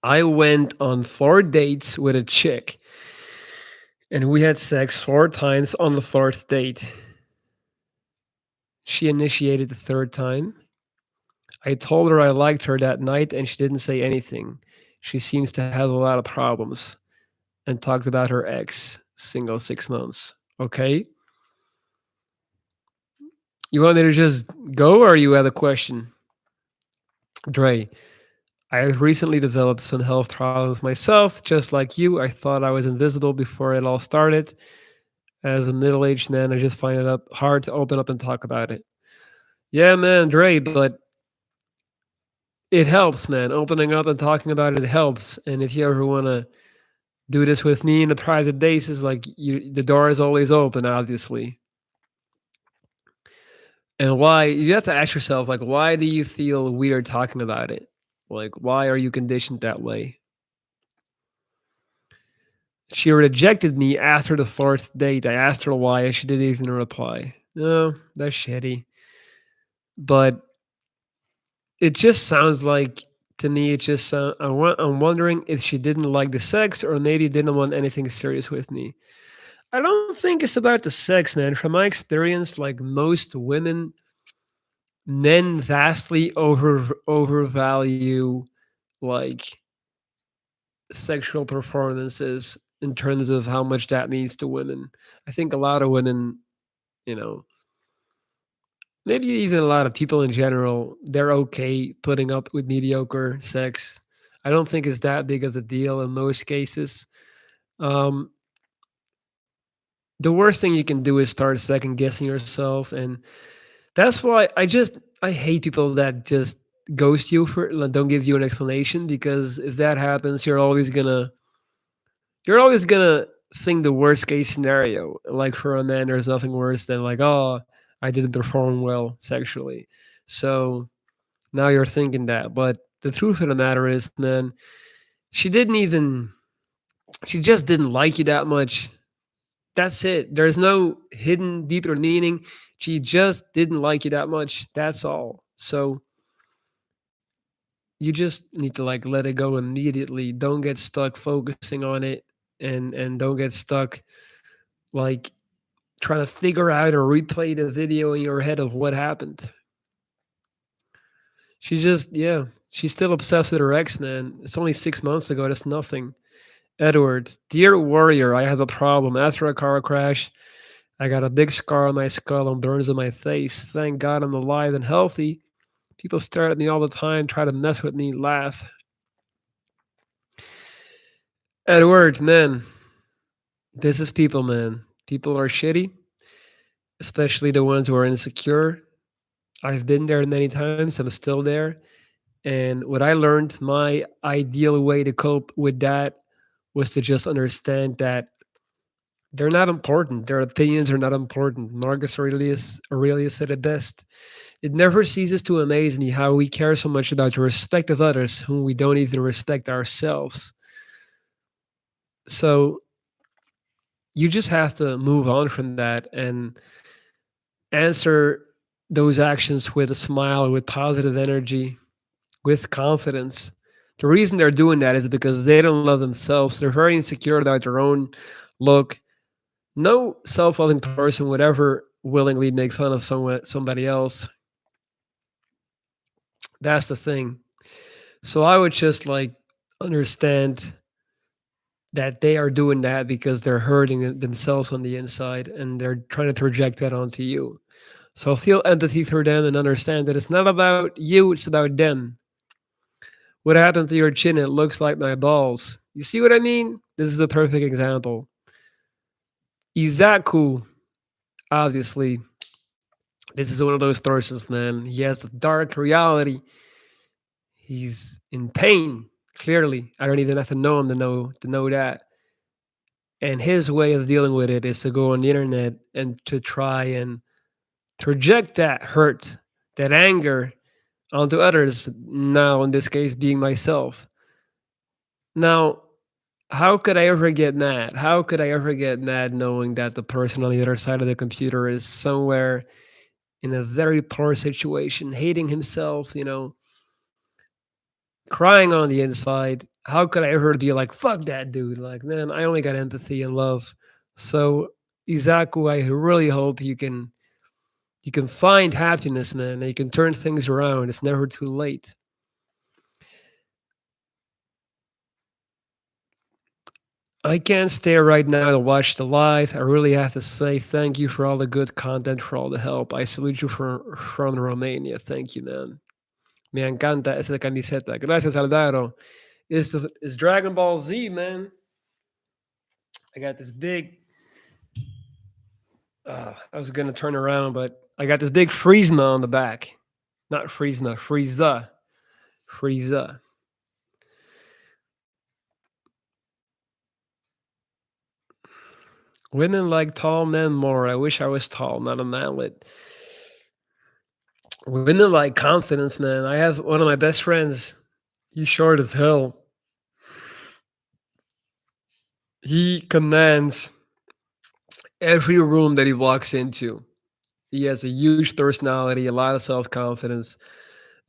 I went on 4 dates with a chick, and we had sex 4 times on the fourth date. She initiated the third time. I told her I liked her that night, and she didn't say anything. She seems to have a lot of problems and talked about her ex, single 6 months. Okay. You want me to just go or you had a question? Dre, I recently developed some health problems myself, just like you. I thought I was invisible before it all started. As a middle aged man, I just find it hard to open up and talk about it. Yeah, man, Dre, but it helps, man. Opening up and talking about it helps. And if you ever want to do this with me in a private basis, like the door is always open, obviously. And why you have to ask yourself, like, why do you feel weird talking about it? Like, why are you conditioned that way? She rejected me after the fourth date. I asked her why, and she didn't even reply. No, that's shitty. But it just sounds like to me. It just I'm wondering if she didn't like the sex or maybe didn't want anything serious with me. I don't think it's about the sex, man. From my experience, like most women, men vastly overvalue like sexual performances in terms of how much that means to women. I think a lot of women, you know, maybe even a lot of people in general, they're okay putting up with mediocre sex. I don't think it's that big of a deal in most cases. Um, the worst thing you can do is start second guessing yourself, and that's why I hate people that just ghost you for like, don't give you an explanation, because if that happens, you're always gonna think the worst case scenario. Like for a man, there's nothing worse than like, oh, I didn't perform well sexually. So now you're thinking that. But the truth of the matter is, man, she didn't even she just didn't like you that much. That's it. There's no hidden deeper meaning. She just didn't like you that much. That's all. So you just need to like let it go immediately. Don't get stuck focusing on it, and don't get stuck like trying to figure out or replay the video in your head of what happened. She just, yeah, she's still obsessed with her ex, man. It's only 6 months ago. That's nothing. Edward, dear warrior, I have a problem. After a car crash, I got a big scar on my skull and burns on my face. Thank God I'm alive and healthy. People stare at me all the time, try to mess with me, laugh. Edward, man, this is people, man. People are shitty, especially the ones who are insecure. I've been there many times. I'm still there. And what I learned, my ideal way to cope with that was to just understand that they're not important. Their opinions are not important. Marcus Aurelius said it best. It never ceases to amaze me how we care so much about the respect of others whom we don't even respect ourselves. So you just have to move on from that and answer those actions with a smile, with positive energy, with confidence. The reason they're doing that is because they don't love themselves. They're very insecure about their own look. No self-loving person would ever willingly make fun of somebody else. That's the thing. So I would just like understand that they are doing that because they're hurting themselves on the inside and they're trying to project that onto you. So feel empathy for them and understand that it's not about you, it's about them. What happened to your chin? It looks like my balls. You see what I mean? This is a perfect example. Izaku, obviously, this is one of those persons, man. He has a dark reality. He's in pain, clearly. I don't even have to know him to know that. And his way of dealing with it is to go on the internet and to try and project that hurt, that anger onto others. Now, in this case, being myself. Now, how could I ever get mad? How could I ever get mad knowing that the person on the other side of the computer is somewhere in a very poor situation, hating himself, crying on the inside? How could I ever be like, fuck that dude? Like, man, I only got empathy and love. So, Izaku, I really hope you can find happiness, man, and you can turn things around. It's never too late. I can't stay right now to watch the live. I really have to say thank you for all the good content, for all the help. I salute you from Romania. Thank you, man. Me encanta esa camiseta. Gracias, Aldaro. It's Dragon Ball Z, man. I got this big. I was gonna turn around, but I got this big Friezma on the back. Not Friezma, Frieza, Frieza. Women like tall men more. I wish I was tall, not a mallet. Women like confidence, man. I have one of my best friends. He's short as hell. He commands every room that he walks into. He has a huge personality, a lot of self confidence,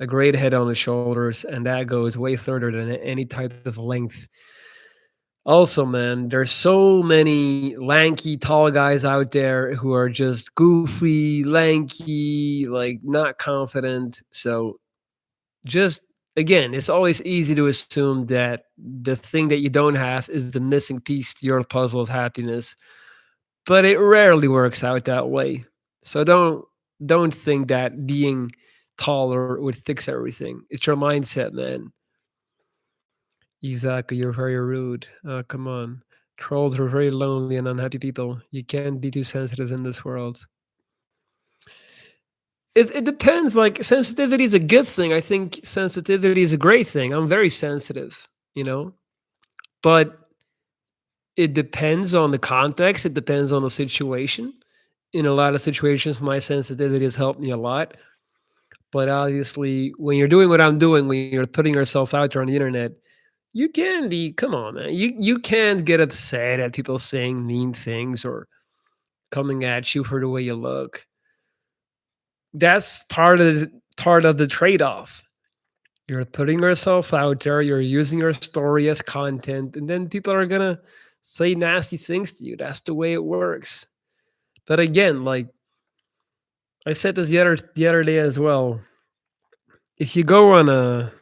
a great head on his shoulders, and that goes way further than any type of length. Also, man, there's so many lanky, tall guys out there who are just goofy, lanky, like not confident. So just Again, it's always easy to assume that the thing that you don't have is the missing piece to your puzzle of happiness, but it rarely works out that way. So don't think that being taller would fix everything. It's your mindset, man. Exactly, you're very rude. Come on. Trolls are very lonely and unhappy people. You can't be too sensitive in this world. It depends. Like sensitivity is a good thing. I think sensitivity is a great thing. I'm very sensitive, you know, but it depends on the context. It depends on the situation. In a lot of situations, my sensitivity has helped me a lot. But obviously, when you're doing what I'm doing, when you're putting yourself out there on the internet, you can be. Come on, man. You can't get upset at people saying mean things or coming at you for the way you look. That's part of the trade off. You're putting yourself out there, you're using your story as content, and then people are gonna say nasty things to you. That's the way it works. But again, like I said this the other day as well, if you go on a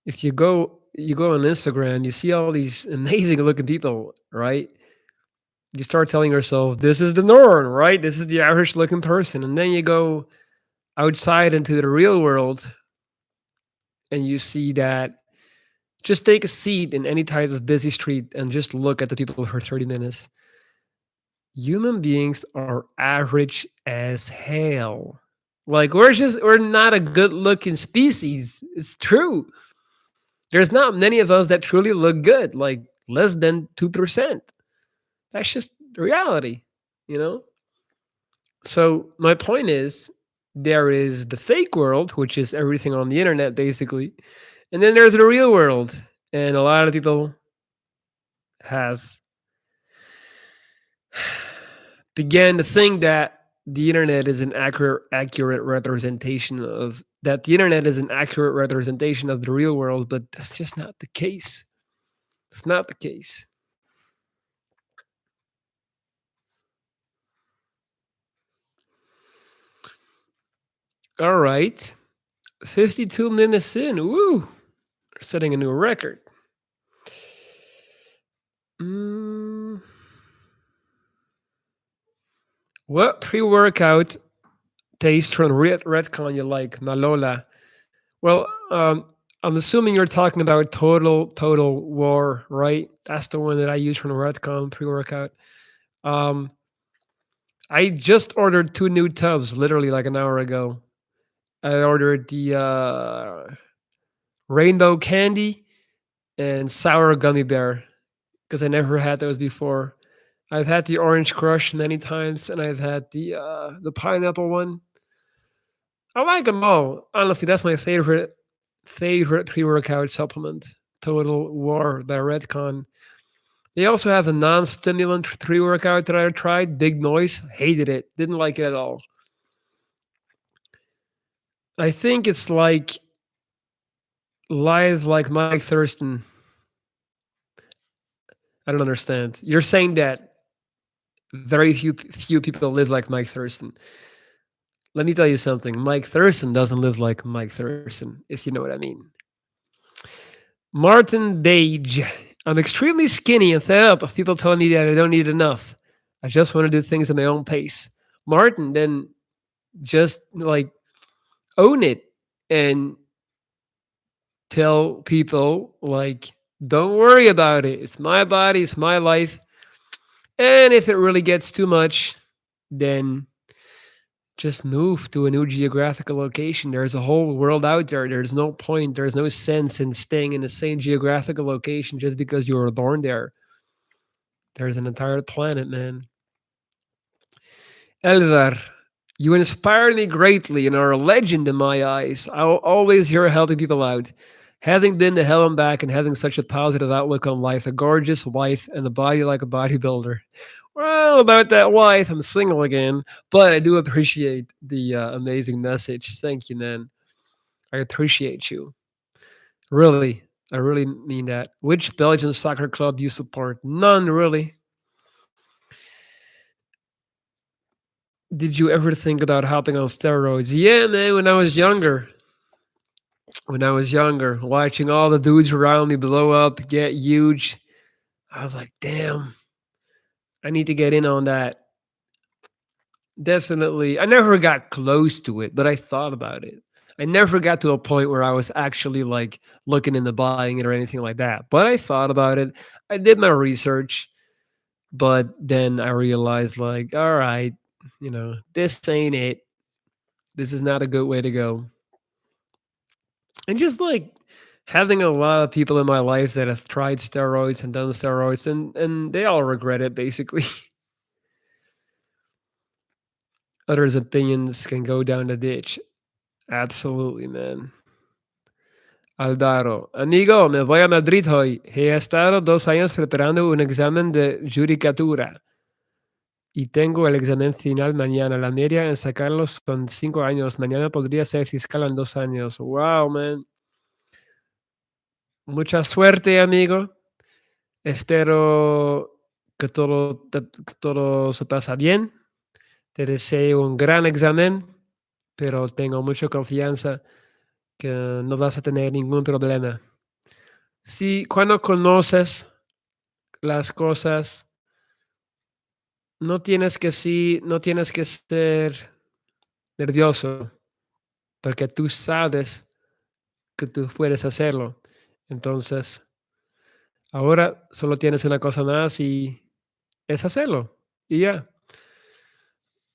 if you go on Instagram, you see all these amazing looking people, right? You start telling yourself this is the norm, right? This is the average looking person, and then you go outside into the real world and you see that just take a seat in any type of busy street and just look at the people for 30 minutes. Human beings are average as hell. Like we're not a good looking species. It's true. There's not many of us that truly look good, like less than 2%. That's just the reality, you know? So my point is there is the fake world, which is everything on the internet basically. And then there's the real world. And a lot of people have began to think that the internet is an accurate representation of that the internet is an accurate representation of the real world, but that's just not the case. It's not the case. All right. 52 minutes in. Woo. We're setting a new record. Mm, what pre-workout taste from Redcon you like, Malola? Well, I'm assuming you're talking about Total War, right? That's the one that I use from the Redcon pre-workout. Um, I just ordered 2 new tubs literally like an hour ago. I ordered the rainbow candy and sour gummy bear because I never had those before. I've had the orange crush many times, and I've had the pineapple one. I like them all. Honestly, that's my favorite pre-workout supplement. Total War by Redcon. They also have a non-stimulant pre-workout that I tried. Big Noise. Hated it. Didn't like it at all. I think it's like live like Mike Thurston. I don't understand. You're saying that very few people live like Mike Thurston. Let me tell you something. Mike Thurston doesn't live like Mike Thurston, if you know what I mean. Martin Dage. I'm extremely skinny and fed up of people telling me that I don't need enough. I just want to do things at my own pace. Martin, then just like own it and tell people like don't worry about it. It's my body, it's my life. And if it really gets too much, then just move to a new geographical location. There's a whole world out there. There's no point, there's no sense in staying in the same geographical location just because you were born there. There's an entire planet, man. Eldar, you inspired me greatly and are a legend in my eyes. I'll always hear helping people out. Having been to hell and back and having such a positive outlook on life, a gorgeous wife, and a body like a bodybuilder. Well, about that wife, I'm single again, but I do appreciate the amazing message. Thank you, man. I appreciate you. Really, I really mean that. Which Belgian soccer club do you support? None, really. Did you ever think about hopping on steroids? Yeah, man, when I was younger. when I was younger, watching all the dudes around me blow up, get huge. I was like, damn, I need to get in on that. Definitely. I never got close to it, but I thought about it. I never got to a point where I was actually like looking into buying it or anything like that. But I thought about it. I did my research, but then I realized like, all right, this ain't it. This is not a good way to go. And just like having a lot of people in my life that have tried steroids and done steroids and they all regret it basically. Others' opinions can go down the ditch. Absolutely, man. Aldaro, amigo, me voy a Madrid hoy. He estado 2 años preparando un examen de judicatura y tengo el examen final mañana. La media en sacarlo son 5 años. Mañana podría ser fiscal en 2 años. Wow, man. Mucha suerte, amigo. Espero que todo se pasa bien. Te deseo un gran examen, pero tengo mucha confianza que no vas a tener ningún problema. Si cuando conoces las cosas, no tienes que ser nervioso, porque tú sabes que tú puedes hacerlo. Entonces, ahora solo tienes una cosa más y es hacerlo. Y ya.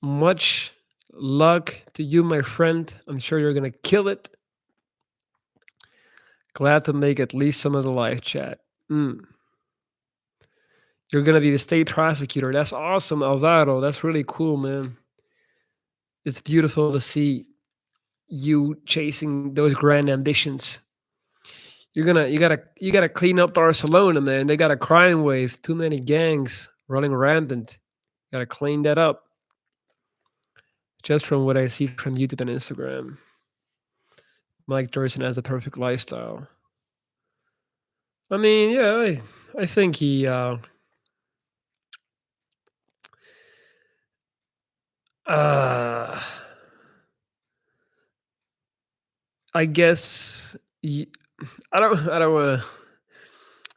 Much luck to you, my friend. I'm sure you're gonna kill it. Glad to make at least some of the live chat. You're gonna be the state prosecutor. That's awesome, Alvaro. That's really cool, man. It's beautiful to see you chasing those grand ambitions. You gotta clean up Barcelona, man. They got a crime wave, too many gangs running rampant. Gotta clean that up. Just from what I see from YouTube and Instagram. Mike Tyson has the perfect lifestyle. I mean, yeah, I think he uh I guess I don't wanna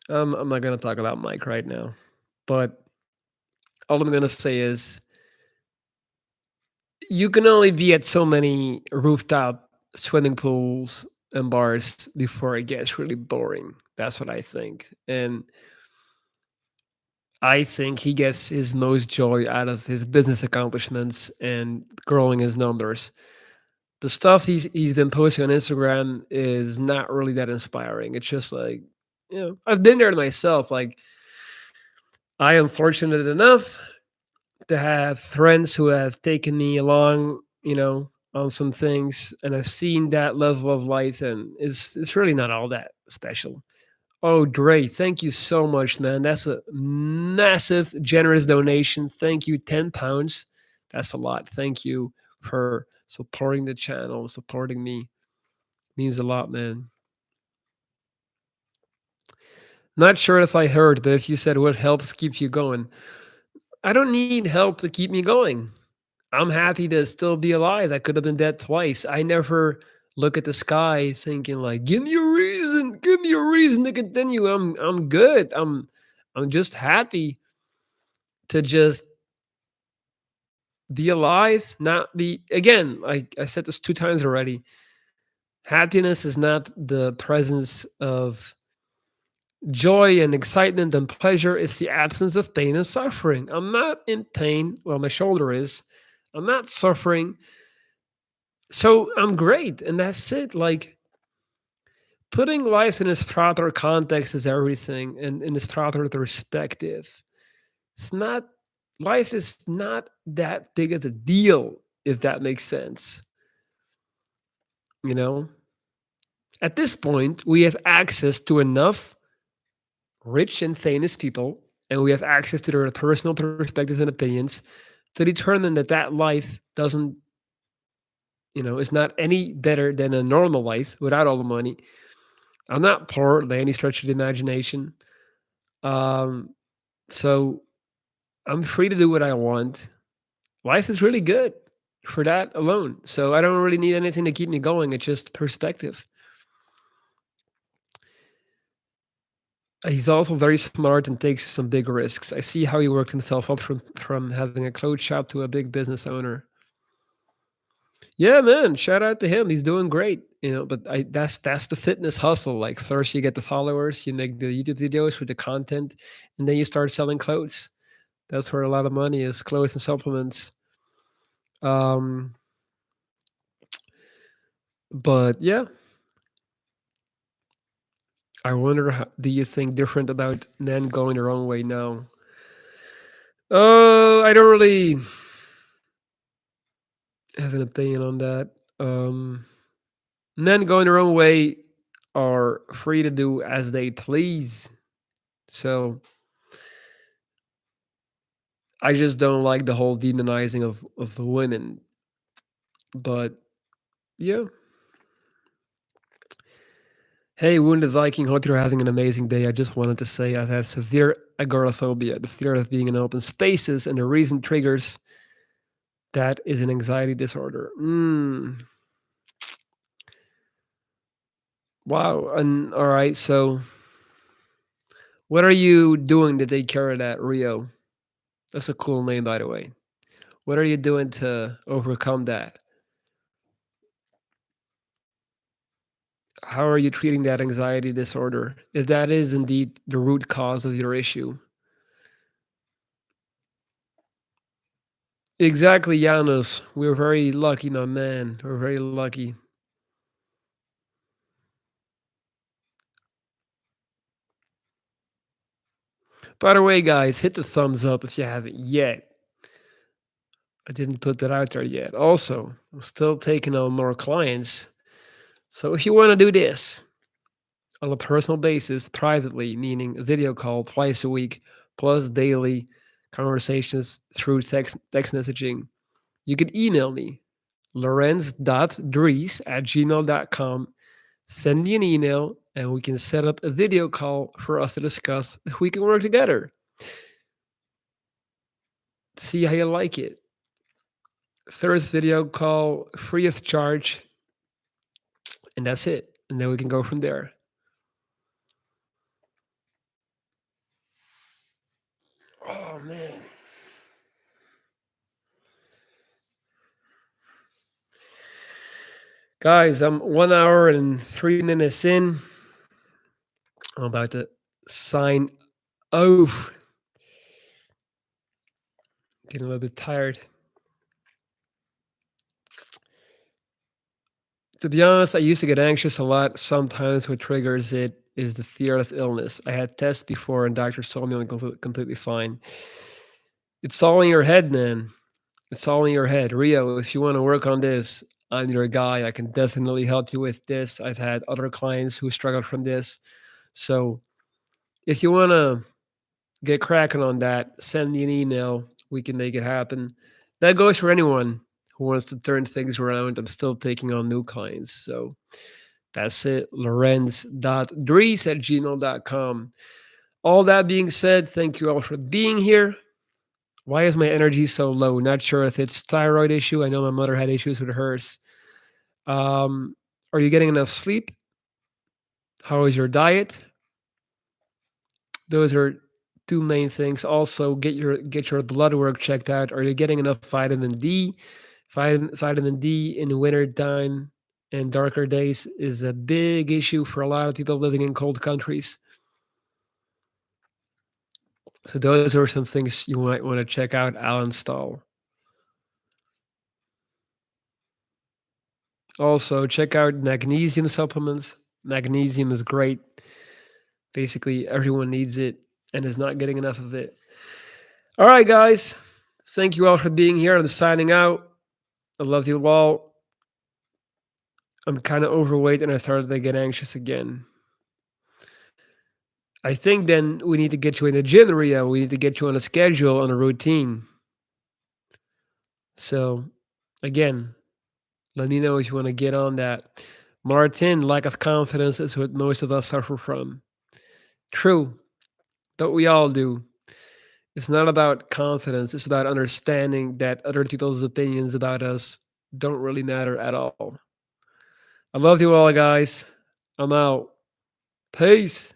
I'm not gonna talk about Mike right now. But all I'm gonna say is you can only be at so many rooftop swimming pools and bars before it gets really boring. That's what I think. And I think he gets his most joy out of his business accomplishments and growing his numbers. The stuff he's been posting on Instagram is not really that inspiring. It's just like, I've been there myself. Like, I am fortunate enough to have friends who have taken me along, on some things, and I've seen that level of life, and it's really not all that special. Oh, Dre, thank you so much, man. That's a massive, generous donation. Thank you, £10. That's a lot. Thank you for supporting the channel, supporting me. Means a lot, man. Not sure if I heard, but if you said what helps keep you going, I don't need help to keep me going. I'm happy to still be alive. I could have been dead twice. I never look at the sky thinking like, give me a reason to continue. I'm good. I'm just happy to just be alive, not be again, I said this 2 times already. Happiness is not the presence of joy and excitement and pleasure. It's the absence of pain and suffering. I'm not in pain. Well, my shoulder is. I'm not suffering. So I'm great. And that's it. Like putting life in its proper context is everything and in its proper perspective. It's not, life is not that big of a deal, if that makes sense. You know, at this point, we have access to enough rich and famous people, and we have access to their personal perspectives and opinions to determine that that life doesn't, is not any better than a normal life without all the money. I'm not poor by any stretch of the imagination. Um, so I'm free to do what I want. Life is really good for that alone. So I don't really need anything to keep me going. It's just perspective. He's also very smart and takes some big risks. I see how he worked himself up from having a clothes shop to a big business owner. Yeah, man, shout out to him. He's doing great. But that's the fitness hustle. Like first you get the followers, you make the YouTube videos with the content, and then you start selling clothes. That's where a lot of money is, clothes and supplements. Um, but yeah, I wonder, how, do you think different about men going their own way now? I don't really have an opinion on that. Um, Men going their own way are free to do as they please. So I just don't like the whole demonizing of the women. But yeah. Hey, Wounded Viking, hope you're having an amazing day. I just wanted to say I've had severe agoraphobia, the fear of being in open spaces, and the reason triggers that is an anxiety disorder. Wow. And all right. So, what are you doing to take care of that, Rio? That's a cool name, by the way. What are you doing to overcome that? How are you treating that anxiety disorder? If that is indeed the root cause of your issue. Exactly, Janos. We're very lucky, my man. We're very lucky. By the way, guys, hit the thumbs up if you haven't yet. I didn't put that out there yet. Also, I'm still taking on more clients. So if you want to do this on a personal basis, privately, meaning a video call twice a week, plus daily conversations through text messaging, you can email me, lorenz.dries@gmail.com. Send me an email and we can set up a video call for us to discuss if we can work together. See how you like it. First video call, free of charge, and that's it. And then we can go from there. Oh, man. Guys, I'm 1 hour and 3 minutes in. I'm about to sign off. Getting a little bit tired. To be honest, I used to get anxious a lot. Sometimes what triggers it is the fear of illness. I had tests before, and doctors told me I'm completely fine. It's all in your head, man. It's all in your head. Rio, if you want to work on this, I'm your guy. I can definitely help you with this. I've had other clients who struggled from this. So if you want to get cracking on that, send me an email. We can make it happen. That goes for anyone who wants to turn things around. I'm still taking on new clients. So that's it. Lorenz.dries@gmail.com. All that being said, thank you all for being here. Why is my energy so low? Not sure if it's thyroid issue. I know my mother had issues with hers. Um, are you getting enough sleep? How is your diet? Those are two main things. Also, get your blood work checked out. Are you getting enough vitamin D? Vitamin D in the winter time and darker days is a big issue for a lot of people living in cold countries. So those are some things you might want to check out. Alan Stahl. Also, check out magnesium supplements. Magnesium is great. Basically, everyone needs it and is not getting enough of it. All right, guys. Thank you all for being here. I'm signing out. I love you all. I'm kind of overweight and I started to get anxious again. I think then we need to get you in the gym, Rio. We need to get you on a schedule, on a routine. So, again, let me know if you want to get on that. Martin, lack of confidence is what most of us suffer from. True, but we all do. It's not about confidence, it's about understanding that other people's opinions about us don't really matter at all. I love you all, guys. I'm out. Peace.